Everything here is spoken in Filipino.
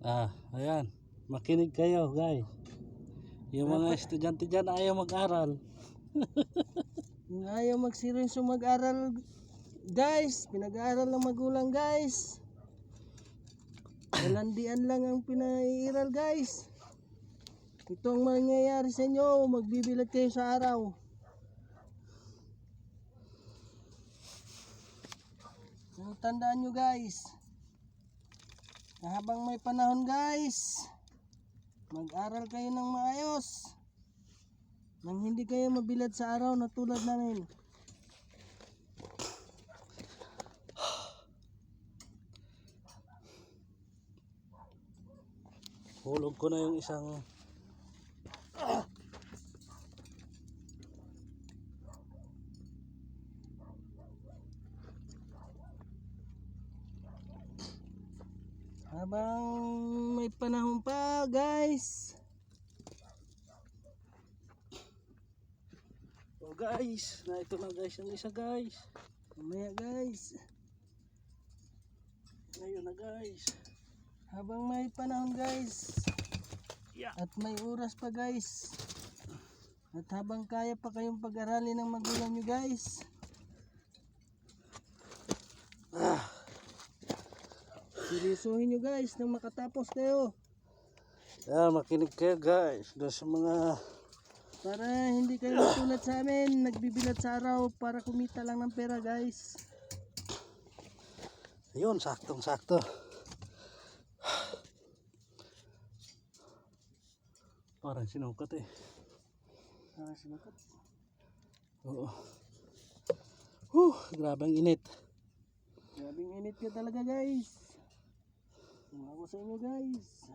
Ayan. Makinig kayo, guys. Yung mga estudyante dyan ayaw mag-aral. Yung ayaw magseryoso mag-aral, guys. Pinag-aaral ng magulang, guys. Kalandian lang ang pinaiiral, guys. Ito ang mangyayari sa inyo. Magbibilad kayo sa araw. So, tandaan nyo, guys. Na habang may panahon, guys, mag-aral kayo ng maayos. Nang hindi kayo mabilad sa araw na tulad namin. Hulog ko na yung isang Habang may panahon pa, guys. Oh guys, na ito na guys ang isa guys. Mamaya, guys. Ngayon na guys. Habang may panahon, guys. At may oras pa, guys. At habang kaya pa kayong pag-aralin ng magulang nyo, guys. Seryosohin nyo, guys, nang makatapos kayo. Makinig kayo guys. Doon sa mga Para hindi kayo matulad sa amin, nagbibilad sa araw para kumita lang ng pera, guys. ayun, saktong sakto. Parang sinukat eh. Sinukat. Oo. Grabe ang init. Grabing init ka talaga, guys. Ako sa inyo, guys.